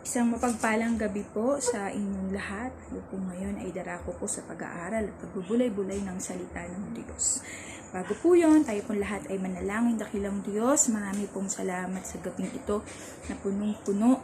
Isang mapagpalang gabi po sa inyong lahat. Tayo po ngayon ay darako po sa pag-aaral at pagbubulay-bulay ng salita ng Diyos. Bago po yun, tayo pong lahat ay manalangin. Dakilang Diyos, marami pong salamat sa gabing ito na punong-puno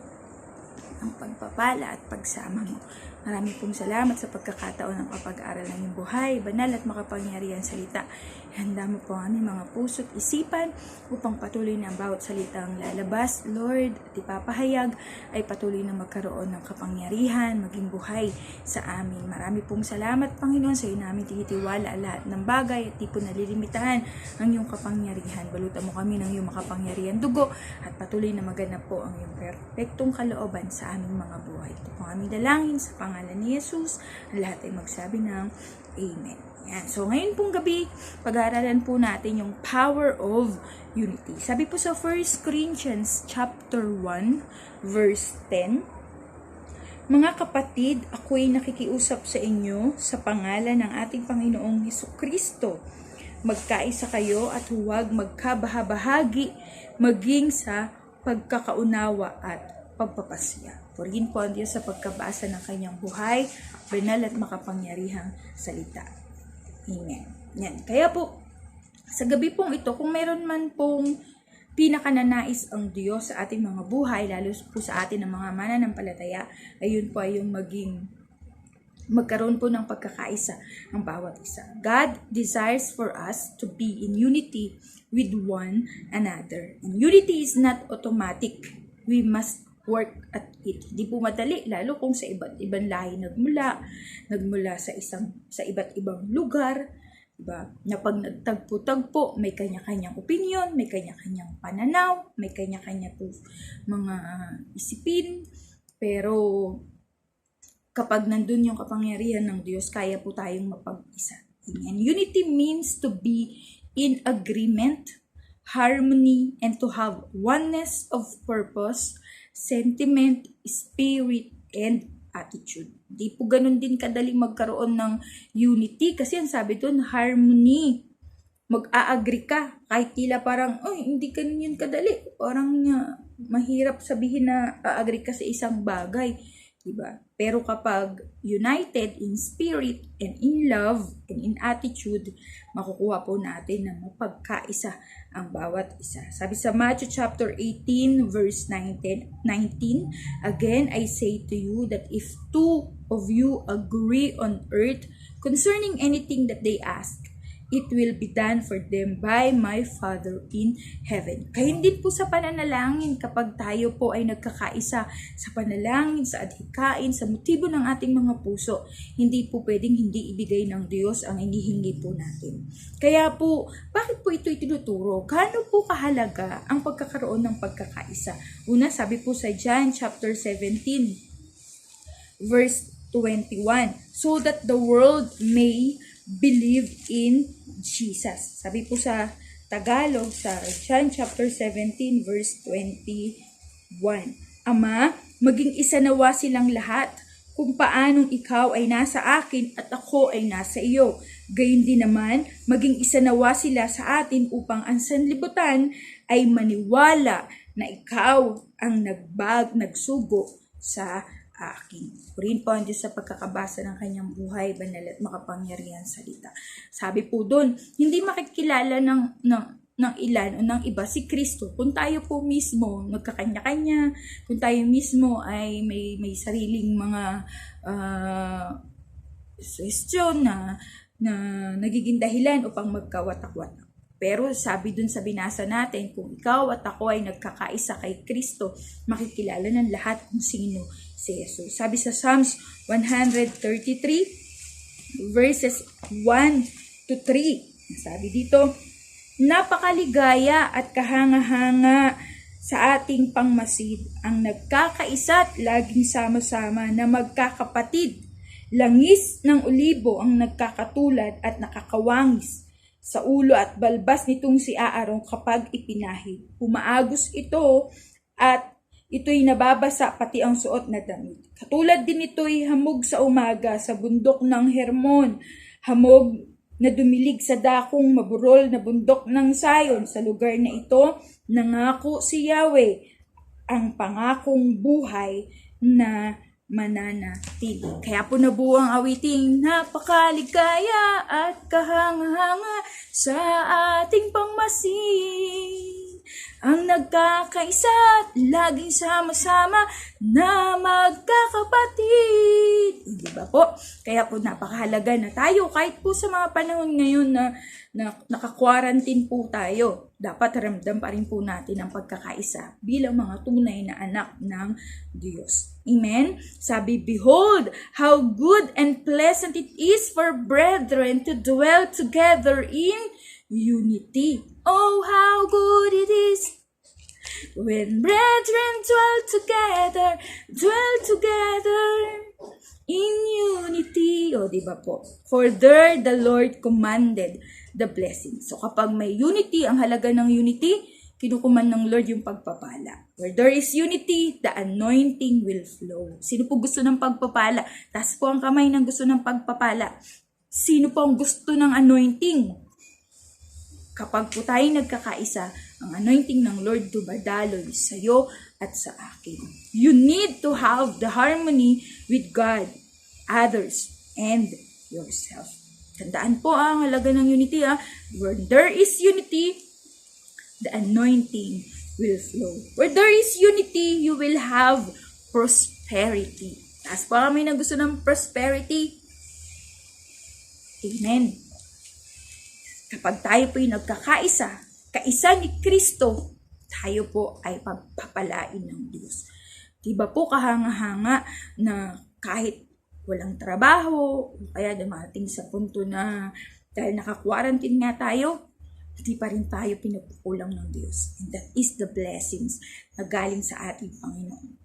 ang pagpapala at pagsama mo. Marami pong salamat sa pagkakataon ng kapag-aaral ng iyong buhay, banal at makapangyarihan salita. Handa mo po ang aming mga puso't isipan upang patuloy na ang bawat salitang lalabas, Lord, at ipapahayag ay patuloy na magkaroon ng kapangyarihan, maging buhay sa amin. Marami pong salamat, Panginoon, sa iyo namin tinitiwala lahat ng bagay at di po nalilimitahan ang iyong kapangyarihan. Balutan mo kami ng iyong makapangyarihan dugo at patuloy na maganap po ang iyong perpektong kalooban sa aming mga buhay. Ito po ang aming dalangin sa pangalan ni Jesus. Ang lahat ay magsabi ng Amen. Yan. So, ngayon pong gabi, pag-aaralan po natin yung power of unity. Sabi po sa 1 Corinthians chapter 1, verse 10, mga kapatid, ako'y nakikiusap sa inyo sa pangalan ng ating Panginoong Hesukristo. Magkaisa kayo at huwag magkabahabahagi maging sa pagkakaunawa at pagpapasya. Purihin po ang Diyos sa pagkabasa ng kanyang buhay, banal at makapangyarihang salita. Amen. Yan. Kaya po, sa gabi pong ito, kung meron man pong pinakananais ang Diyos sa ating mga buhay, lalo po sa atin ng mga mananampalataya, ayun po ay yung magkaroon po ng pagkakaisa ang bawat isa. God desires for us to be in unity with one another. And unity is not automatic. We must work at it. Di po madali, lalo kung sa iba't ibang lahi nagmula sa iba't ibang lugar, diba? Na pag nagtagpo-tagpo, may kanya-kanyang opinion, may kanya-kanyang pananaw, may kanya-kanya po mga isipin, pero kapag nandun yung kapangyarihan ng Diyos, kaya po tayong mapag-isa. And unity means to be in agreement, harmony, and to have oneness of purpose, sentiment, spirit, and attitude. Di po ganun din kadali magkaroon ng unity kasi ang sabi doon, harmony. Mag-a-agree ka kahit tila parang, hindi ganun yun kadali. Parang mahirap sabihin na a-agree ka sa isang bagay. Diba? Pero kapag united in spirit and in love and in attitude, makukuha po natin na mapagkaisa ang bawat isa. Sabi sa Matthew chapter 18 verse 19, again I say to you that if two of you agree on earth concerning anything that they ask, it will be done for them by my Father in heaven. Kaya din po sa pananalangin, kapag tayo po ay nagkakaisa sa panalangin, sa adhikain, sa motibo ng ating mga puso, hindi po pwedeng hindi ibigay ng Diyos ang inihingi po natin. Kaya po, bakit po ito itinuturo? Gaano po kahalaga ang pagkakaroon ng pagkakaisa? Una, sabi po sa John chapter 17, verse 21, so that the world may believe in Jesus. Sabi po sa Tagalog, sa John chapter 17 verse 21, Ama, maging isa nawa silang lahat, kung paanong ikaw ay nasa akin at ako ay nasa iyo. Gayon din naman, maging isa nawa sila sa atin upang ang sanlibutan ay maniwala na ikaw ang nagsugo sa akin. Purihin po ang Diyos sa pagkakabasa ng kanyang buhay, banal at makapangyarihan salita. Sabi po doon, hindi makikilala ng ilan o ng iba si Kristo kung tayo po mismo nagkakanya-kanya, kung tayo mismo ay may sariling mga suggestion na nagiging dahilan upang magkawatak-watak. Pero sabi dun sa binasa natin, kung ikaw at ako ay nagkakaisa kay Kristo, makikilala ng lahat kung sino si Jesus. Sabi sa Psalms 133 verses 1 to 3. Sabi dito, napakaligaya at kahanga-hanga sa ating pangmasid ang nagkakaisa at laging sama-sama na magkakapatid. Langis ng olibo ang nagkakatulad at nakakawangis sa ulo at balbas nitong si Aaron kapag ipinahid. Umaagos ito at ito'y nababasa pati ang suot na damit. Katulad din ito'y hamog sa umaga sa bundok ng Hermon, hamog na dumilig sa dakong maburol na bundok ng Sayon. Sa lugar na ito, nangako si Yahweh ang pangakong buhay na mananatili. Kaya po nabuo ang awiting napakaligaya at kahanga-hanga sa ating pangmasin. Ang nagkakaisa at laging sama-sama na magkakapatid. Di ba po? Kaya po napakahalaga na tayo kahit po sa mga panahon ngayon na naka-quarantine po tayo. Dapat ramdam pa rin po natin ang pagkakaisa bilang mga tunay na anak ng Diyos. Amen? Sabi, behold, how good and pleasant it is for brethren to dwell together in unity. Oh, how good it is when brethren dwell together in unity. O, di ba po? For there the Lord commanded the blessing. So, kapag may unity, ang halaga ng unity, kinukuman ng Lord yung pagpapala. Where there is unity, the anointing will flow. Sino po gusto ng pagpapala? Taas po ang kamay ng gusto ng pagpapala. Sino po ang gusto ng anointing? Kapag po tayo nagkakaisa, ang anointing ng Lord dumadaloy sa iyo at sa akin. You need to have the harmony with God, others, and yourself. Tandaan po ang halaga ng unity. Where there is unity, the anointing will flow. Where there is unity, you will have prosperity. Taas po kami na gusto ng prosperity. Amen. Kapag tayo po'y nagkakaisa, kaisa ni Kristo, tayo po ay pagpapalain ng Diyos. Diba po kahanga-hanga na kahit walang trabaho, kaya dumating sa punto na dahil naka-quarantine nga tayo, hindi pa rin tayo pinagkukulang ng Diyos. And that is the blessings na galing sa ating Panginoon.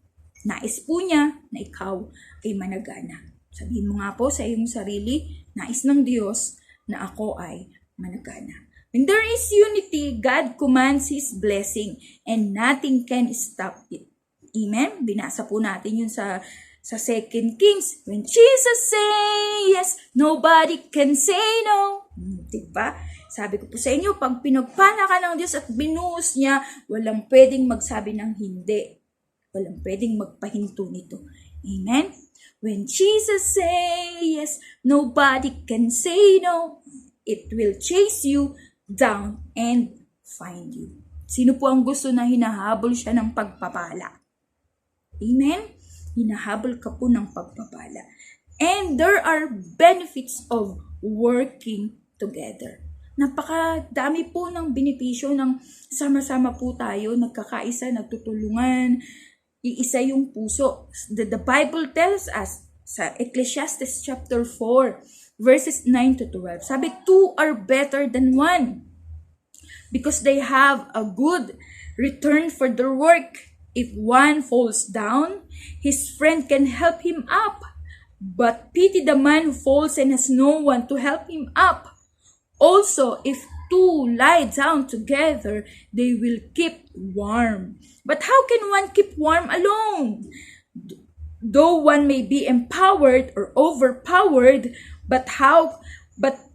Nais po niya na ikaw ay managana. Sabihin mo nga po sa iyong sarili, nais ng Diyos na ako ay managana. When there is unity, God commands His blessing and nothing can stop it. Amen? Binasa po natin yun sa 2 Kings. When Jesus say yes, nobody can say no. Diba? Sabi ko po sa inyo, pag pinagpala ka ng Diyos at binuhos niya, walang pwedeng magsabi ng hindi. Walang pwedeng magpahinto nito. Amen? When Jesus say yes, nobody can say no. It will chase you down and find you. Sino po ang gusto na hinahabol siya ng pagpapala? Amen? Hinahabol ka po ng pagpapala. And there are benefits of working together. Napakadami po ng benepisyo ng sama-sama po tayo, nagkakaisa, nagtutulungan, iisa yung puso. The Bible tells us sa Ecclesiastes chapter 4, verses 9 to 12. Sabi, two are better than one because they have a good return for their work. If one falls down, his friend can help him up. But pity the man who falls and has no one to help him up. Also, if two lie down together, they will keep warm. But how can one keep warm alone? Though one may be empowered or overpowered, but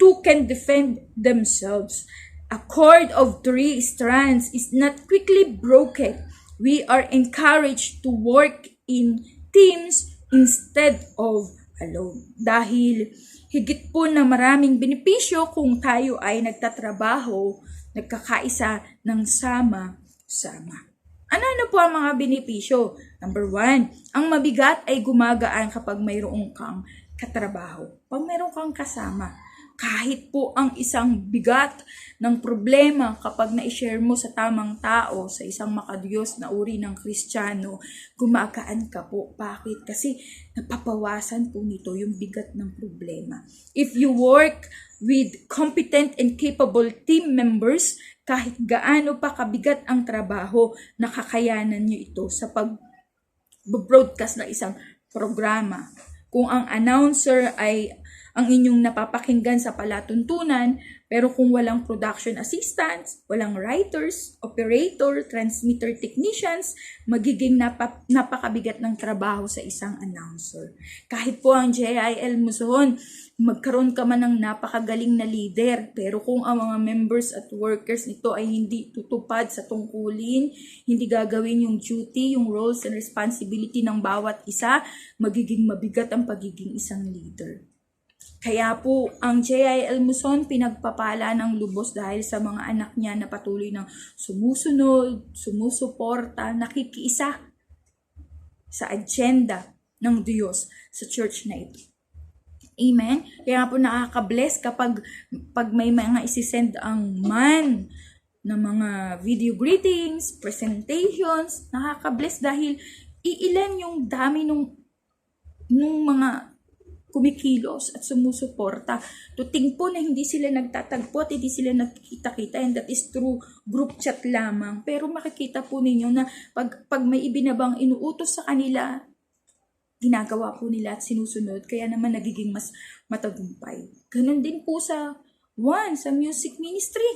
two can defend themselves. A cord of 3 strands is not quickly broken. We are encouraged to work in teams instead of alone. Dahil higit po na maraming benepisyo kung tayo ay nagtatrabaho, nagkakaisa ng sama-sama. Ano po ang mga benepisyo? Number 1, ang mabigat ay gumagaan kapag mayroong kang katrabaho. Pag mayroong kang kasama, kahit po ang isang bigat ng problema kapag na-share mo sa tamang tao, sa isang makadiyos na uri ng Kristiyano, gumagaan ka po. Bakit? Kasi napapawasan po nito yung bigat ng problema. If you work with competent and capable team members, kahit gaano pa kabigat ang trabaho, nakakayanan nyo ito sa pag-broadcast ng isang programa. Kung ang announcer ay ang inyong napapakinggan sa palatuntunan, pero kung walang production assistants, walang writers, operator, transmitter technicians, magiging napakabigat ng trabaho sa isang announcer. Kahit po ang JIL Muson, magkaroon ka man ng napakagaling na leader, pero kung ang mga members at workers nito ay hindi tutupad sa tungkulin, hindi gagawin yung duty, yung roles and responsibility ng bawat isa, magiging mabigat ang pagiging isang leader. Kaya po, ang JIL Muson pinagpapala ng lubos dahil sa mga anak niya na patuloy ng sumusunod, sumusuporta, nakikiisa sa agenda ng Diyos sa church na ito. Amen? Kaya po nakaka-bless kapag may mga isisend ang man ng mga video greetings, presentations, nakaka-bless dahil iilan yung dami nung mga kumikilos at sumusuporta. Tuting po na hindi sila nagtatagpo at hindi sila nagkikita-kita, and that is through group chat lamang. Pero makikita po ninyo na pag may ibinabang inuutos sa kanila, ginagawa po nila at sinusunod, kaya naman nagiging mas matagumpay. Ganun din po sa music ministry.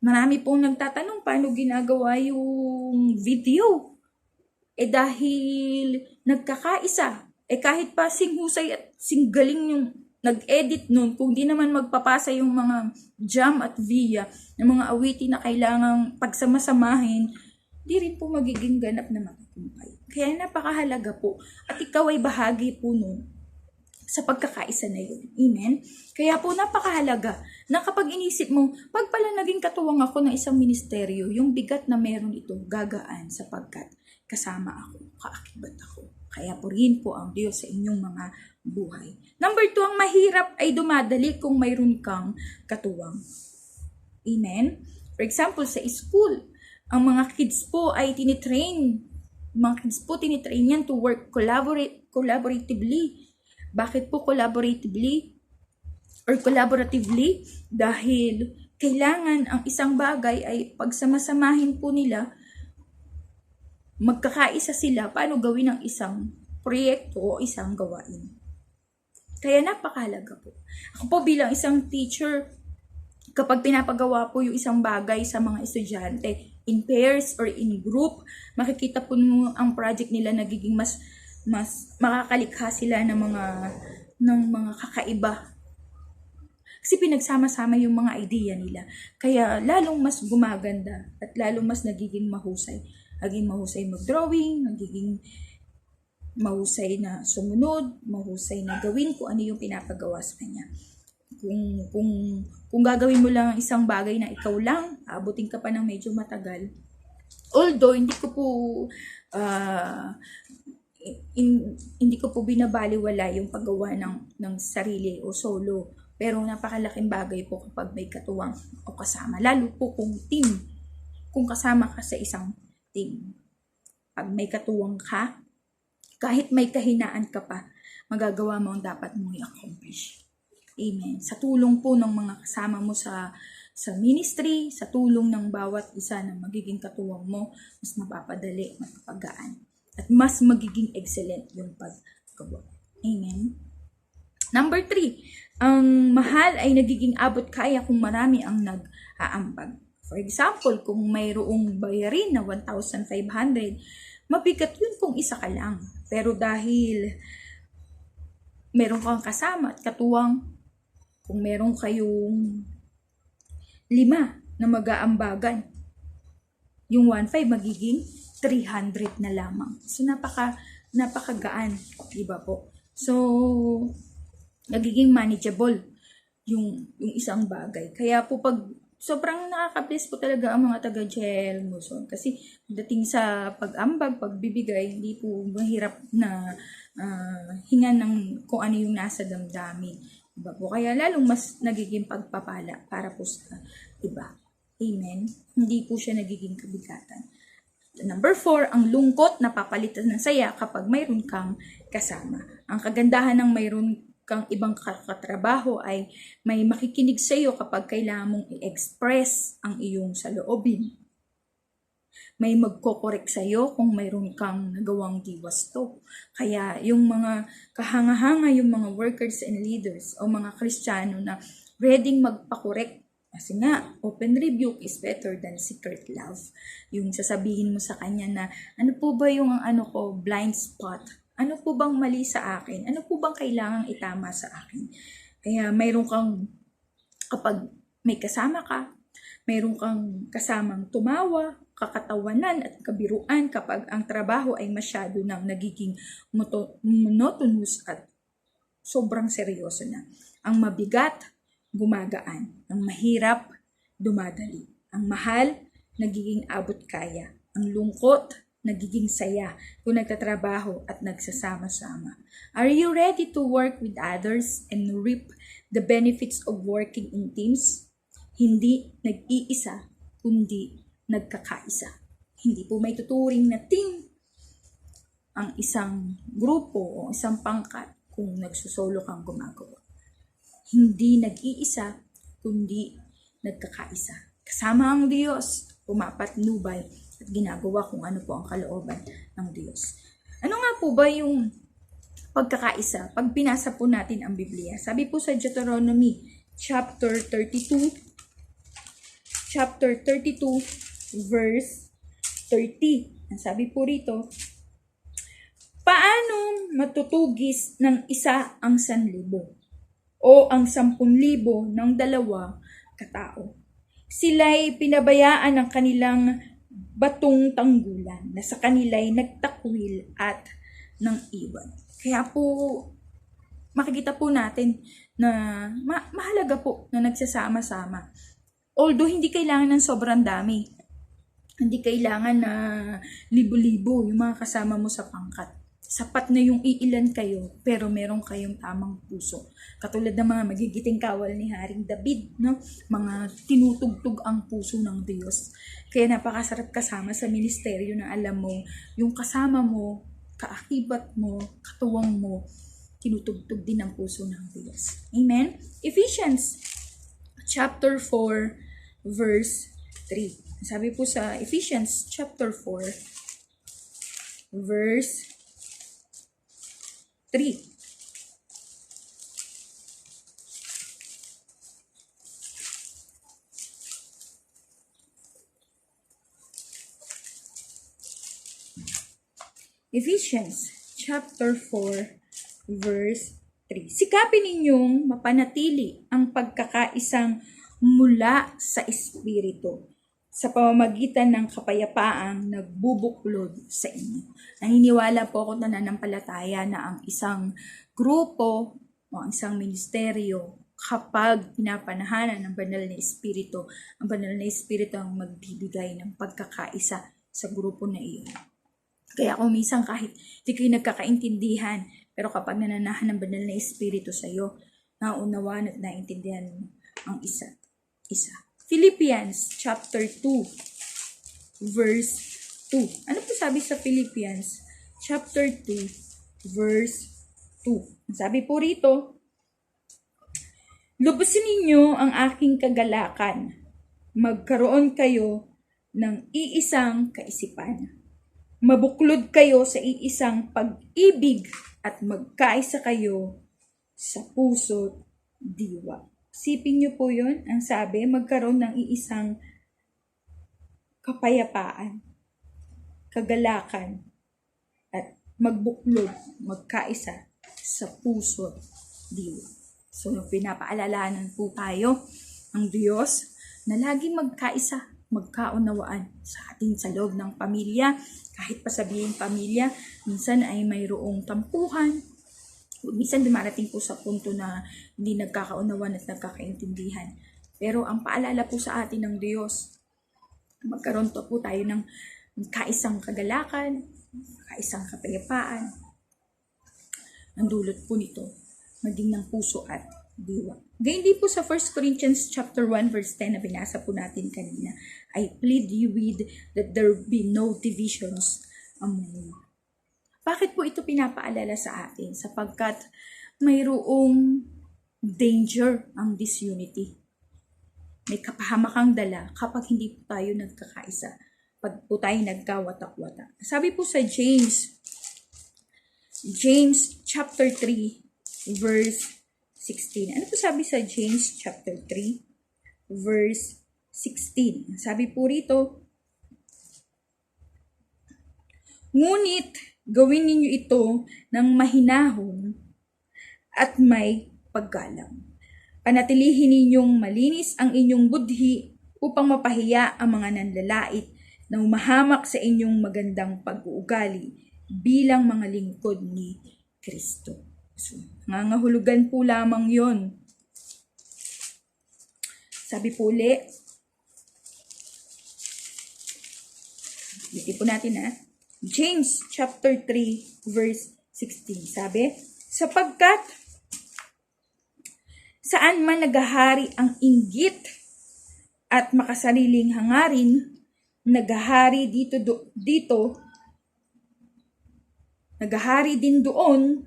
Marami pong nagtatanong paano ginagawa yung video. Dahil nagkakaisa, kahit pa husay at galing yung nag-edit nun, kung di naman magpapasa yung mga jam at via, ng mga awitin na kailangang pagsamasamahin, di rin po magiging ganap na matagumpay. Kaya napakahalaga po. At ikaw ay bahagi po nun sa pagkakaisa na yun. Amen? Kaya po napakahalaga na kapag inisip mo, pag pala naging katuwang ako ng isang ministeryo, yung bigat na meron ito gagaan sapagkat kasama ako, kaakibat ako. Kaya purihin po ang Diyos sa inyong mga buhay. Number 2, ang mahirap ay dumadali kung mayroon kang katuwang. Amen? For example, sa school, ang mga kids po ay tinitrain yan to work collaboratively. Bakit po collaboratively? Or collaboratively? Dahil kailangan ang isang bagay ay pagsamasamahin po nila, magkakaisa sila paano gawin ang isang proyekto o isang gawain. Kaya napakahalaga po. Ako po bilang isang teacher, kapag pinapagawa po yung isang bagay sa mga estudyante, in pairs or in group, makikita po ang project nila nagiging mas makakalikha sila ng mga kakaiba. Kasi pinagsama-sama yung mga idea nila. Kaya lalong mas gumaganda at lalong mas nagiging mahusay. Naging mahusay mag-drawing, nagiging mahusay na sumunod, mahusay na gawin kung ano yung pinapagawa sa kanya. Kung gagawin mo lang isang bagay na ikaw lang, abutin ka pa ng medyo matagal. Although, hindi ko po binabaliwala yung paggawa ng sarili o solo. Pero napakalaking bagay po kapag may katuwang o kasama. Lalo po kung team, kung kasama ka sa isang team. Pag may katuwang ka, kahit may kahinaan ka pa, magagawa mo ang dapat mong i-accomplish. Amen. Sa tulong po ng mga kasama mo sa ministry, sa tulong ng bawat isa na magiging katuwang mo, mas mapapadali, mapapagaan, at mas magiging excellent yung paggawa. Amen. Number 3, ang mahal ay nagiging abot kaya kung marami ang nag-aambag. For example, kung mayroong bayarin na 1,500, mabigat yun kung isa ka lang. Pero dahil meron kang kasama at katuwang, kung meron kayong 5 na mag-aambagan, yung 1,500 magiging 300 na lamang. So, napakagaan, diba po? So, nagiging manageable yung isang bagay. Kaya po sobrang nakaka-bless po talaga ang mga taga-JIL Muson. Kasi dating sa pag-ambag, pagbibigay, hindi po mahirap na hinga ng kung ano yung nasa damdamin. Diba po? Kaya lalong mas nagiging pagpapala para po sa iba. Amen? Hindi po siya nagiging kabigatan. Number 4, ang lungkot napapalitan ng saya kapag mayroon kang kasama. Ang kagandahan ng mayroon kang ibang katrabaho ay may makikinig sa iyo kapag kailangan mong i-express ang iyong saloobin. may magkokorek sa'yo kung mayroon kang nagawang di wasto. Kaya yung mga kahanga-hanga, yung mga workers and leaders o mga Kristiyano na ready magpakorek. Kasi nga, open rebuke is better than secret love. Yung sasabihin mo sa kanya na, ano po ba yung blind spot? Ano po bang mali sa akin? Ano po bang kailangang itama sa akin? Kaya mayroon kang, kapag may kasama ka, mayroon kang kasamang tumawa, kakatawanan at kabiruan kapag ang trabaho ay masyado nang nagiging monotonous at sobrang seryoso na. Ang mabigat, gumagaan. Ang mahirap, dumadali. Ang mahal, nagiging abot kaya. Ang lungkot, nagiging saya kung nagtatrabaho at nagsasama-sama. Are you ready to work with others and reap the benefits of working in teams? Hindi nag-iisa, kundi nagkakaisa. Hindi po may tuturing na team ang isang grupo o isang pangkat kung nagsusolo kang gumagawa. Hindi nag-iisa, kundi nagkakaisa. Kasama ang Diyos, pumapatnubay at ginagawa kung ano po ang kalooban ng Diyos. Ano nga po ba yung pagkakaisa? Pag pinasa po natin ang Biblia, sabi po sa Deuteronomy chapter 32, verse 30. Ang sabi po rito, paano matutugis ng isa ang 1,000 o ang 10,000 ng 2 katao? Sila'y pinabayaan ng kanilang batong tanggulan na sa kanila'y nagtakwil at nang iwan. Kaya po, makikita po natin na mahalaga po na nagsasama-sama. Although hindi kailangan ng sobrang dami. Hindi kailangan na libo-libo yung mga kasama mo sa pangkat. Sapat na yung iilan kayo, pero meron kayong tamang puso. Katulad ng mga magigiting kawal ni Haring David, no? Mga tinutugtog ang puso ng Diyos. Kaya napakasarap kasama sa ministeryo na alam mo, yung kasama mo, kaakibat mo, katuwang mo, tinutugtog din ang puso ng Diyos. Amen? Ephesians chapter 4, verse 3. Sabi po sa Ephesians chapter 4, verse 3. Ephesians chapter 4, verse 3. Sikapin ninyong mapanatili ang pagkakaisang mula sa Espiritu sa pamamagitan ng kapayapaang nagbubuklod sa inyo. Naniniwala po ako na nananampalataya na ang isang grupo o ang isang ministeryo, kapag pinapanahanan ng banal na Espiritu, ang banal na Espiritu ang magbibigay ng pagkakaisa sa grupo na iyon. Kaya kung minsan kahit di kayo nagkakaintindihan, pero kapag nananahan ng banal na Espiritu sa iyo, naunawaan at naintindihan mo ang isa. Philippians chapter 2, verse 2. Ano po sabi sa Philippians chapter 2, verse 2? Sabi po rito, lubusin ninyo ang aking kagalakan. Magkaroon kayo ng iisang kaisipan. Mabuklod kayo sa iisang pag-ibig at magkaisa kayo sa puso't diwa. Sipin niyo po yun, ang sabi, magkaroon ng iisang kapayapaan, kagalakan, at magbuklod, magkaisa sa puso't diwa. So, pinapaalalahanan po tayo ng Diyos na laging magkaisa, magkaunawaan sa ating sa loob ng pamilya. Kahit pa sabihin pamilya, minsan ay mayroong tampuhan. Minsan dumarating po sa punto na hindi nagkakaunawan at nagkakaintindihan. Pero ang paalala po sa atin ng Diyos, magkaroon po tayo ng kaisang kagalakan, kaisang kapayapaan. Ang dulot po nito, maging ng puso at diwa. Gayun din po sa 1 Corinthians chapter 1 verse 10 na binasa po natin kanina, I plead you with that there be no divisions among you. Bakit po ito pinapaalala sa atin? Sapagkat mayroong danger ang disunity. May kapahamakang dala kapag hindi po tayo nagkakaisa. pag po tayo nagkawatak-watak. Sabi po sa James chapter 3 verse 16. Ano po sabi sa James chapter 3 verse 16? Sabi po rito, ngunit gawin ninyo ito ng mahinahon at may paggalang. Panatilihin ninyong malinis ang inyong budhi upang mapahiya ang mga nanlalait na humahamak sa inyong magandang pag-uugali bilang mga lingkod ni Kristo. So, nangangahulugan po lamang yon. Sabi po ulit, po natin James chapter 3 verse 16. Sabi, sapagkat saan man naghahari ang inggit at makasariling hangarin, naghahari naghahari din doon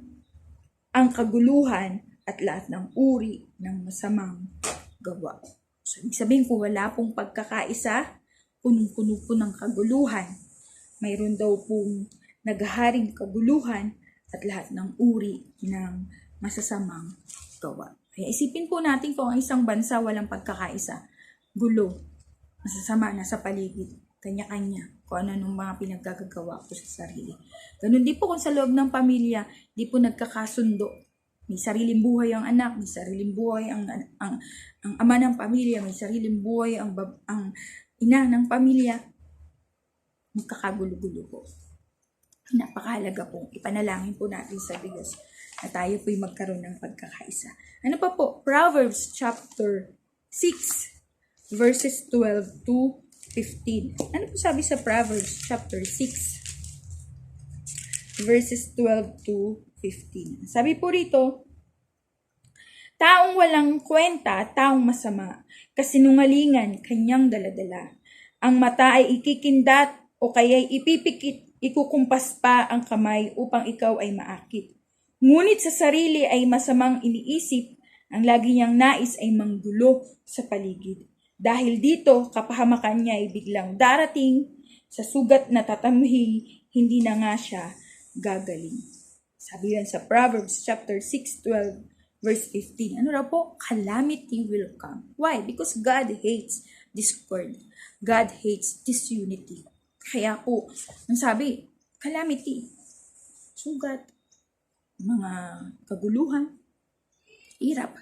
ang kaguluhan at lahat ng uri ng masamang gawa. So, ibig sabihin kung wala pong pagkakaisa, punong-puno po ng kaguluhan, mayroon daw pong naghaharing kaguluhan at lahat ng uri ng masasamang gawa. Kaya isipin po natin kung ang isang bansa walang pagkakaisa, gulo, masasama na sa paligid, kanya-kanya, kung ano nung mga pinaggagawa po sa sarili. Ganun din po kung sa loob ng pamilya, di po nagkakasundo. May sariling buhay ang anak, may sariling buhay ang ama ng pamilya, may sariling buhay ang ina ng pamilya. Magkakagulo-gulo po. Napakahalaga po. Ipanalangin po natin sa Diyos na tayo po'y magkaroon ng pagkakaisa. Ano pa po? Proverbs chapter 6 verses 12 to 15. Ano po sabi sa Proverbs chapter 6 verses 12 to 15? Sabi po rito, taong walang kwenta, taong masama, kasinungalingan, kanyang daladala. Ang mata ay ikikindat o kaya'y ipipikit, ikukumpas pa ang kamay upang ikaw ay maakit. Ngunit sa sarili ay masamang iniisip, ang lagi niyang nais ay manggulo sa paligid. Dahil dito, kapahamakan niya ay biglang darating, sa sugat na tatamhi, hindi na nga siya gagaling. Sabi yan sa Proverbs chapter 6:12 verse 15. Ano raw po? Calamity will come. Why? Because God hates discord. God hates disunity. Kaya po, ang sabi, calamity, sugat, mga kaguluhan, hirap.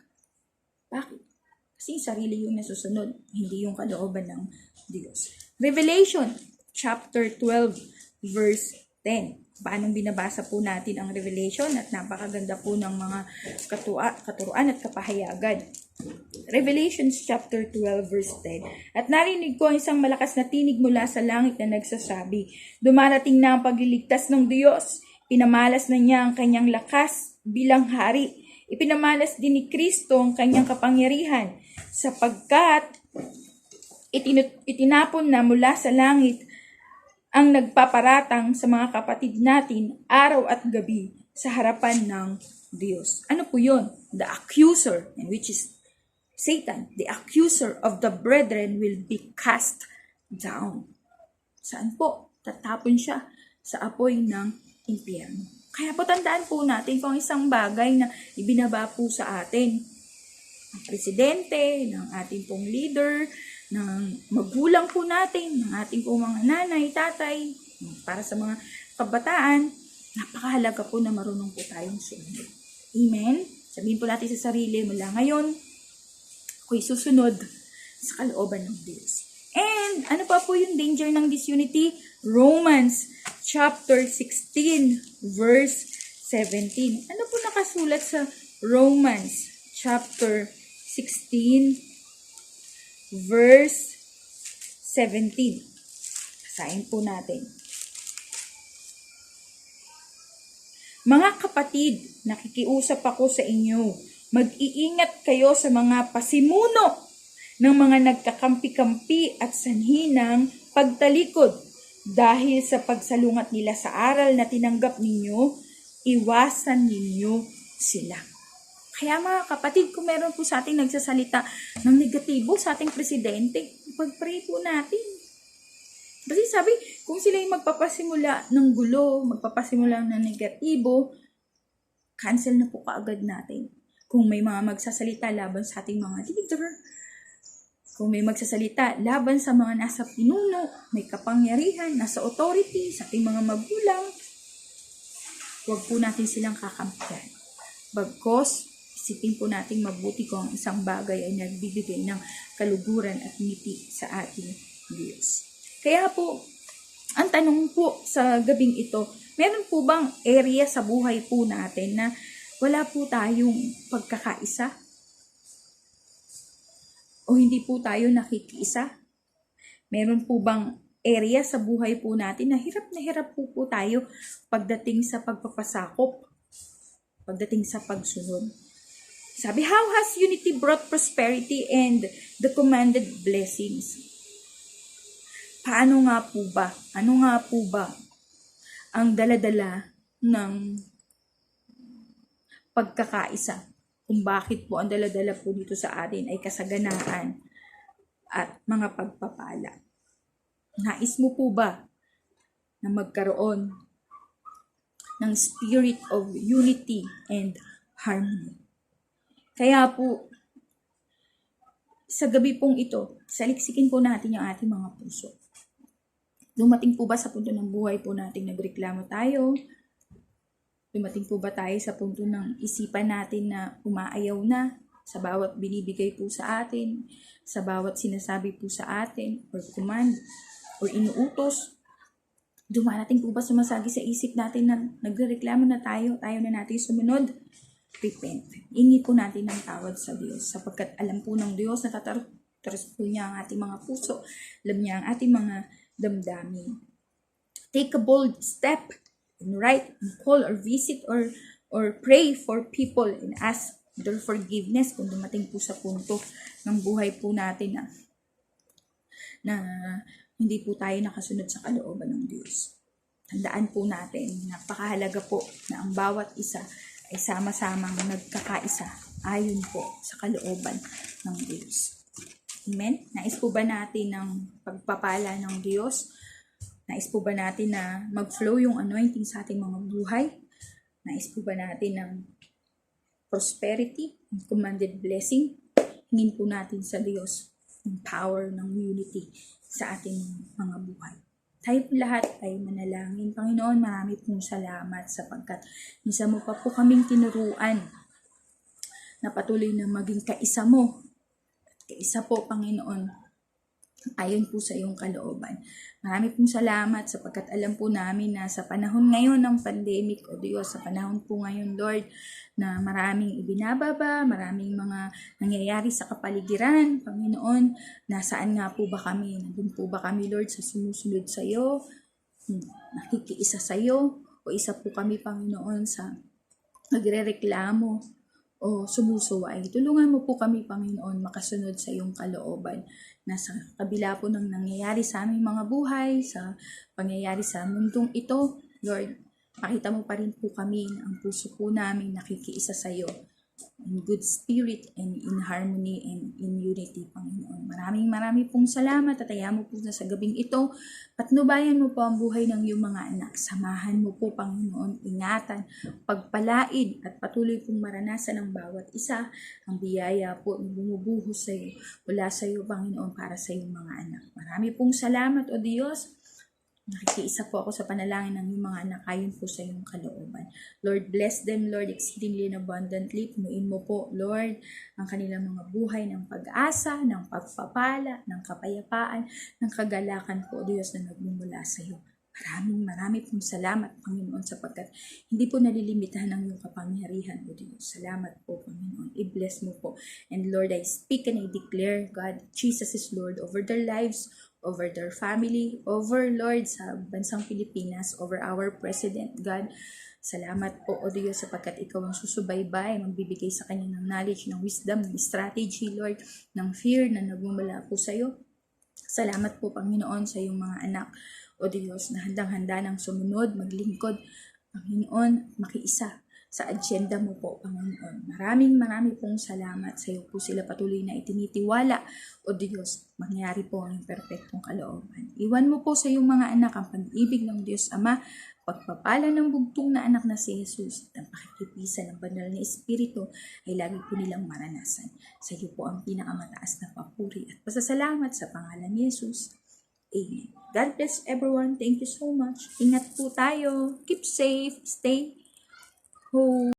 Bakit? Kasi sarili yung nasusunod, hindi yung kalooban ng Diyos. Revelation chapter 12 verse 10. Paano binabasa po natin ang Revelation at napakaganda po ng mga katuruan at kapahayagan. Revelation chapter 12 verse 10. At narinig ko ang isang malakas na tinig mula sa langit na nagsasabi, dumarating na ang pagliligtas ng Diyos. Pinamalas na niya ang kanyang lakas bilang hari. Ipinamalas din ni Kristo ang kanyang kapangyarihan sapagkat itinapon na mula sa langit ang nagpaparatang sa mga kapatid natin araw at gabi sa harapan ng Diyos. Ano po yun? The accuser, which is Satan, the accuser of the brethren will be cast down. Saan po? Tatapon siya sa apoy ng impyerno. Kaya po tandaan po natin kung isang bagay na ibinaba po sa atin ng presidente, ng ating pong leader, ng magulang po natin, ng ating pong mga nanay, tatay, para sa mga kabataan, napakahalaga po na marunong po tayong sumunod. Amen? Sabihin po natin sa sarili, mula ngayon, ako'y susunod sa kalooban ng Diyos. And ano pa po yung danger ng disunity? Romans chapter 16 verse 17. Ano po nakasulat sa Romans chapter 16 verse 17? Basahin po natin. Mga kapatid, nakikiusap ako sa inyo. Mag-iingat kayo sa mga pasimuno ng mga nagkakampi-kampi at sanhi ng pagtalikod. Dahil sa pagsalungat nila sa aral na tinanggap ninyo, iwasan ninyo sila. Kaya mga kapatid, kung meron po sa ating nagsasalita ng negatibo sa ating presidente, pag-pray po natin. Kasi sabi, kung sila yung magpapasimula ng gulo, magpapasimula ng negatibo, cancel na po kaagad natin. Kung may mga magsasalita laban sa ating mga leader, kung may magsasalita laban sa mga nasa pinuno, may kapangyarihan, nasa authority, sa ating mga magulang, huwag po natin silang kakampihan. Bagkos, isipin po natin mabuti kung ang isang bagay ay nagbibigay ng kaluguran at ngiti sa ating Diyos. Kaya po, ang tanong po sa gabing ito, meron po bang area sa buhay po natin na wala po tayong pagkakaisa? O hindi po tayo nakikiisa? Meron po bang area sa buhay po natin na hirap po tayo pagdating sa pagpapasakop, pagdating sa pagsunod? Sabi, how has unity brought prosperity and the commanded blessings? Paano nga po ba? Ano nga po ba ang daladala ng pagkakaisa? Kung bakit po ang daladala po dito sa atin ay kasaganaan at mga pagpapala. Nais mo po ba na magkaroon ng spirit of unity and harmony? Kaya po, sa gabi pong ito, saliksikin po natin yung ating mga puso. Dumating po ba sa punto ng buhay po natin nagreklamo tayo? Dumating po ba tayo sa punto ng isipan natin na umaayaw na sa bawat binibigay po sa atin, sa bawat sinasabi po sa atin, or command, or inuutos? Dumarating po ba sumasagi sa isip natin na nagreklamo na tayo na natin sumunod? Repent. Hingi po natin ng tawad sa Diyos sapagkat alam po ng Diyos na tataros po niya ang ating mga puso, alam niya ang ating mga damdamin. Take a bold step and write and call or visit or pray for people and ask their forgiveness kung dumating po sa punto ng buhay po natin na hindi po tayo nakasunod sa kalooban ng Diyos. Tandaan po natin, napakahalaga po na ang bawat isa ay sama-samang nagkakaisa ayon po sa kalooban ng Diyos. Amen? Nais po ba natin ng pagpapala ng Diyos? Nais po ba natin na mag-flow yung anointing sa ating mga buhay? Nais po ba natin ng prosperity and commanded blessing? Hingin po natin sa Diyos yung power ng unity sa ating mga buhay. Tayo po lahat ay manalangin. Panginoon, marami pong salamat sapagkat minsan mo pa po kaming tinuruan na patuloy na maging kaisa mo. Kaisa po, Panginoon, ayon po sa iyong kalooban. Marami pong salamat sapagkat alam po namin na sa panahon ngayon ng pandemic, o Diyos, sa panahon po ngayon, Lord, na maraming ibinababa, maraming mga nangyayari sa kapaligiran, Panginoon, nasaan nga po ba kami? Nandun po ba kami, Lord, sa sumusunod sa iyo? Nakikiisa sa iyo? O isa po kami, Panginoon, sa nagrereklamo o sumusuway? Tulungan mo po kami, Panginoon, makasunod sa iyong kalooban na sa kabila po ng nangyayari sa aming mga buhay, sa pangyayari sa mundong ito, Lord, pakita mo pa rin po kami na ang puso po namin nakikiisa sa iyo in good spirit and in harmony and in unity, Panginoon. Maraming pong salamat at ayaw mo po na sa gabing ito. Patnubayan mo po ang buhay ng iyong mga anak. Samahan mo po, Panginoon, ingatan, pagpalain at patuloy pong maranasan ng bawat isa ang biyaya po na bumubuhos sa iyo, mula sa iyo, Panginoon, para sa iyong mga anak. Marami pong salamat, O Diyos. Nakikiisa po ako sa panalangin ng iyong mga anak ayon po sa iyong kalooban. Lord, bless them, Lord, exceedingly and abundantly. Punuin mo po, Lord, ang kanilang mga buhay ng pag-asa, ng pagpapala, ng kapayapaan, ng kagalakan po, Diyos, na nagmumula sa iyo. Marami pong salamat, Panginoon, sapagkat hindi po nalilimitahan ng iyong kapangyarihan, O Diyos. Salamat po, Panginoon. I-bless mo po. And Lord, I speak and I declare, God, Jesus is Lord over their lives, over their family, over, Lord, sa bansang Pilipinas, over our President, God. Salamat po, O Diyos, sapagkat ikaw ang susubaybay, magbibigay sa kanya ng knowledge, ng wisdom, ng strategy, Lord, ng fear na nagmumula po sa iyo. Salamat po, Panginoon, sa iyong mga anak, O Diyos, na handang-handa ng sumunod, maglingkod, Panginoon, makiisa sa agenda mo po, Panginoon. Marami pong salamat sa iyo po sila patuloy na itinitiwala. O Diyos, mangyari po ang perpektong kalooban. Iwan mo po sa iyong mga anak ang pag-ibig ng Diyos Ama, pagpapala ng bugtong na anak na si Jesus at ang pakikipisan ng banal na Espiritu ay lagi po nilang maranasan. Sa iyo po ang pinakamataas na papuri at pasasalamat sa pangalan ni Jesus. Amen. God bless everyone. Thank you so much. Ingat po tayo. Keep safe. Stay home.